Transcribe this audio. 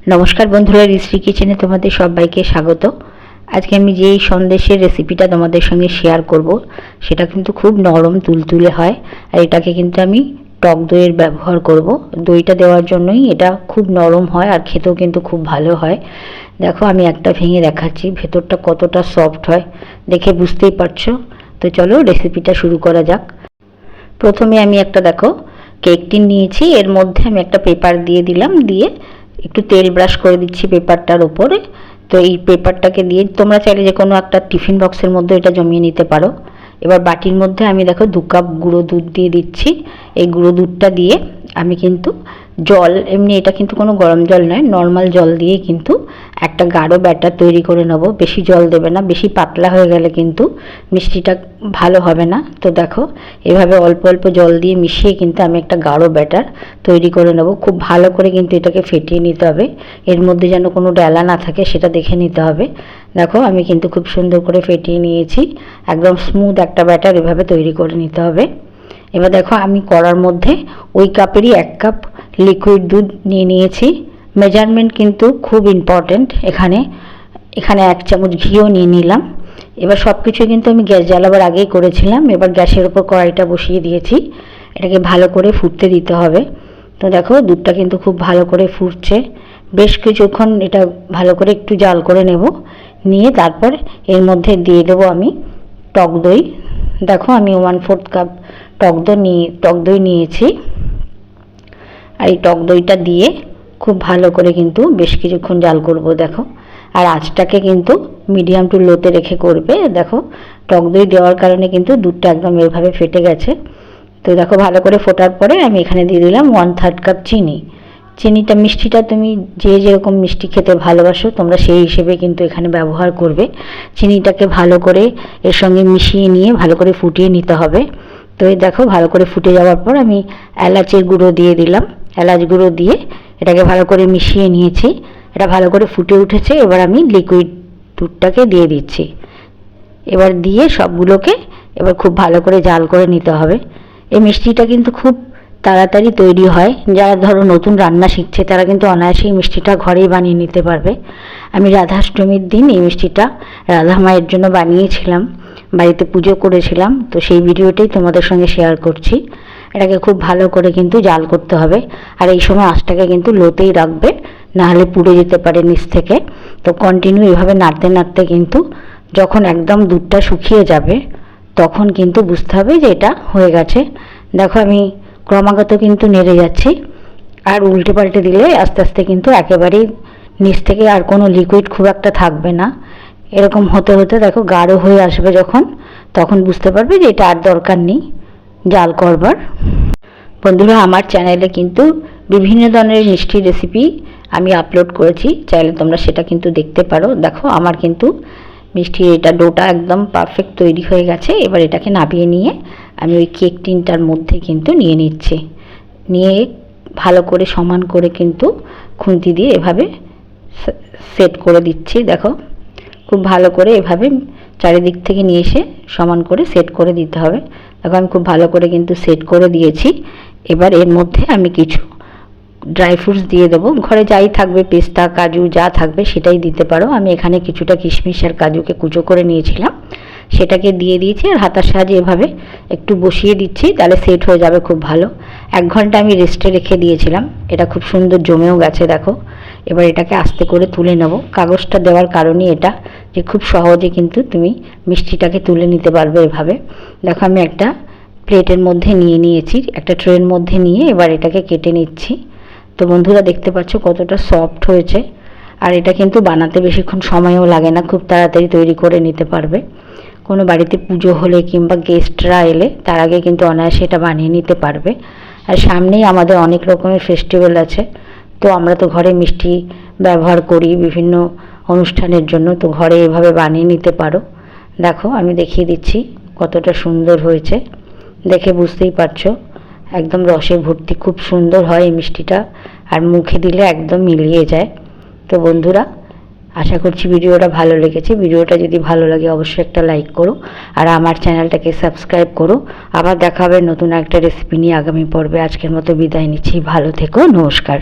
নমস্কার বন্ধুরা, রিসি কিচেনে তোমাদের সবাইকে স্বাগত। আজকে আমি যেই সন্দেশের রেসিপিটা তোমাদের সঙ্গে শেয়ার করব সেটা কিন্তু খুব নরম তুলতুলে হয়। আর এটাকে কিন্তু আমি টক দইয়ের ব্যবহার করব। দইটা দেওয়ার জন্যই এটা খুব নরম হয় আর খেতেও কিন্তু খুব ভালো হয়। দেখো আমি একটা ভেঙে দেখাচ্ছি ভেতরটা কতটা সফট হয়, দেখে বুঝতেই পারছো। তো চলো রেসিপিটা শুরু করা যাক। প্রথমে আমি একটা দেখো কেক টিন নিয়েছি, এর মধ্যে আমি একটা পেপার দিয়ে দিলাম, দিয়ে একটু তেল ব্রাশ করে দিচ্ছি পেপারটার উপরে। তো এই পেপারটাকে দিয়ে তোমরা চাইলে যে কোনো একটা টিফিন বক্সের মধ্যে এটা জমিয়ে নিতে পারো। এবার বাটির মধ্যে আমি দেখো 2 কাপ গুঁড়ো দুধ দিয়ে দিচ্ছি। এই গুঁড়ো দুধটা দিয়ে আমি কিন্তু জল, এমনি এটা কিন্তু কোনো গরম জল নয়, নর্মাল জল দিয়ে কিন্তু একটা গাঢ় ব্যাটার তৈরি করে নেব। বেশি জল দেবে না, বেশি পাতলা হয়ে গেলে কিন্তু মিষ্টিটা ভালো হবে না। তো দেখো এভাবে অল্প অল্প জল দিয়ে মিশিয়ে কিন্তু আমি একটা গাঢ় ব্যাটার তৈরি করে নেব। খুব ভালো করে কিন্তু এটাকে ফেটিয়ে নিতে হবে, এর মধ্যে যেন কোনো ডেলা না থাকে সেটা দেখে নিতে হবে। দেখো আমি কিন্তু খুব সুন্দর করে ফেটিয়ে নিয়েছি, একদম স্মুথ একটা ব্যাটার এভাবে তৈরি করে নিতে হবে। এবার দেখো আমি কড়ার মধ্যে ওই কাপেরই 1 কাপ লিকুইড দুধ নিয়ে নিয়েছি। মেজারমেন্ট কিন্তু খুব ইম্পর্ট্যান্ট এখানে। 1 চামচ ঘিও নিয়ে নিলাম। এবার সব কিছু কিন্তু আমি গ্যাস জ্বালাবার আগেই করেছিলাম। এবার গ্যাসের উপর কড়াইটা বসিয়ে দিয়েছি, এটাকে ভালো করে ফুটতে দিতে হবে। তো দেখো দুধটা কিন্তু খুব ভালো করে ফুটছে, বেশ কিছুক্ষণ এটা ভালো করে একটু জাল করে নেব। নিয়ে তারপর এর মধ্যে দিয়ে দেবো আমি টক দই। দেখো আমি 1/4 কাপ টক দই নিয়েছি। আর এই টক দইটা দিয়ে খুব ভালো করে কিন্তু বেশ কিছুক্ষণ জাল করব। দেখো আর আঁচটাকে কিন্তু মিডিয়াম টু লোতে রেখে করবে। দেখো টক দই দেওয়ার কারণে কিন্তু দুধটা একদম এভাবে ফেটে গেছে। তো দেখো ভালো করে ফোটার পরে আমি এখানে দিয়ে দিলাম 1/3 কাপ চিনি। চিনিটা, মিষ্টিটা তুমি যে যেরকম মিষ্টি খেতে ভালোবাসো তোমরা সেই হিসেবে কিন্তু এখানে ব্যবহার করবে। চিনিটাকে ভালো করে এর সঙ্গে মিশিয়ে নিয়ে ভালো করে ফুটিয়ে নিতে হবে। তো এই দেখো ভালো করে ফুটে যাওয়ার পর আমি এলাচের গুঁড়ো দিয়ে দিলাম। এলাচ গুঁড়ো দিয়ে এটাকে ভালো করে মিশিয়ে নিয়েছি। এটা ভালো করে ফুটে উঠেছে। এবার আমি লিকুইড দুধটাকে দিয়ে দিচ্ছি। এবার দিয়ে সবগুলোকে এবার খুব ভালো করে জাল করে নিতে হবে। এই মিষ্টিটা কিন্তু খুব তাড়াতাড়ি তৈরি হয়। যারা ধরো নতুন রান্না শিখছে তারা কিন্তু অনায়াসেই মিষ্টিটা ঘরেই বানিয়ে নিতে পারবে। আমি রাধাষ্টমীর দিন এই মিষ্টিটা রাধা মায়ের জন্য বানিয়েছিলাম, বাড়িতে পুজো করেছিলাম। তো সেই ভিডিওটাই তোমাদের সঙ্গে শেয়ার করছি। এটাকে খুব ভালো করে কিন্তু জাল করতে হবে। আর এই সময় আঁচটাকে কিন্তু লোতেই রাখবে, নাহলে পুড়ে যেতে পারে নিচ থেকে। তো কন্টিনিউ এভাবে নাড়তে নাড়তে কিন্তু যখন একদম দুধটা শুকিয়ে যাবে তখন কিন্তু বুঝতে হবে যে এটা হয়ে গেছে। দেখো আমি ক্রমাগত কিন্তু নেড়ে যাচ্ছি, আর উল্টে পাল্টে দিলে আস্তে আস্তে কিন্তু একেবারেই নিচ থেকে আর কোনো লিকুইড খুব একটা থাকবে না। এরকম হতে হতে দেখো গাঢ় হয়ে আসবে যখন, তখন বুঝতে পারবে যে এটা আর দরকার নেই জাল করবার। বন্ধুরা আমার চ্যানেলে কিন্তু বিভিন্ন ধরনের মিষ্টির রেসিপি আমি আপলোড করেছি, চাইলে তোমরা সেটা কিন্তু দেখতে পারো। দেখো আমার কিন্তু মিষ্টির এটা ডোটা একদম পারফেক্ট তৈরি হয়ে গেছে। এবার এটাকে নামিয়ে নিয়ে আমি ওই কেক টিনটার মধ্যে কিন্তু নিয়ে নিচ্ছি। নিয়ে ভালো করে সমান করে কিন্তু খুন্তি দিয়ে এভাবে সেট করে দিচ্ছি। দেখো খুব ভালো করে এভাবে চারিদিক থেকে নিয়ে এসে সমান করে সেট করে দিতে হবে। দেখো আমি খুব ভালো করে কিন্তু সেট করে দিয়েছি। এবার এর মধ্যে আমি কিছু ড্রাই ফ্রুটস দিয়ে দেবো। ঘরে যাই থাকবে, পেস্তা, কাজু যা থাকবে সেটাই দিতে পারো। আমি এখানে কিছুটা কিশমিশ আর কাজুকে কুচো করে নিয়েছিলাম, সেটাকে দিয়ে দিয়েছি। আর হাতার সাহায্যে এভাবে একটু বসিয়ে দিচ্ছি, তাহলে সেট হয়ে যাবে খুব ভালো। 1 ঘন্টা আমি রেস্টে রেখে দিয়েছিলাম, এটা খুব সুন্দর জমেও গেছে। দেখো এবার এটাকে আস্তে করে তুলে নেব। কাগজটা দেওয়ার কারণে এটা যে খুব সহজে কিন্তু তুমি মিষ্টিটাকে তুলে নিতে পারবে এভাবে। দেখো আমি একটা প্লেটের মধ্যে নিয়ে নিয়েছি, একটা ট্রের মধ্যে নিয়ে এবার এটাকে কেটে নিচ্ছি। তো বন্ধুরা দেখতে পাচ্ছ কতটা সফট হয়েছে। আর এটা কিন্তু বানাতে বেশিক্ষণ সময়ও লাগে না, খুব তাড়াতাড়ি তৈরি করে নিতে পারবে। কোনো বাড়িতে পুজো হলে কিংবা গেস্টরা এলে তার আগে কিন্তু অনায়াসে এটা বানিয়ে নিতে পারবে। আর সামনেই আমাদের অনেক রকমের ফেস্টিভ্যাল আছে, তো আমরা তো ঘরে মিষ্টি ব্যবহার করি বিভিন্ন অনুষ্ঠানের জন্য, তো ঘরে এভাবে বানিয়ে নিতে পারো। দেখো আমি দেখিয়ে দিচ্ছি কতটা সুন্দর হয়েছে, দেখে বুঝতেই পারছো একদম রসে ভর্তি, খুব সুন্দর হয় এই মিষ্টিটা। আর মুখে দিলে একদম মিলিয়ে যায়। তো বন্ধুরা আশা করছি ভিডিওটা ভালো লেগেছে। ভিডিওটা যদি ভালো লাগে অবশ্যই একটা লাইক করো, আর আমার চ্যানেলটাকে সাবস্ক্রাইব করো। আবার দেখা হবে নতুন একটা রেসিপি নিয়ে আগামী পর্বে। আজকের মতো বিদায় নিচ্ছি, ভালো থেকো, নমস্কার।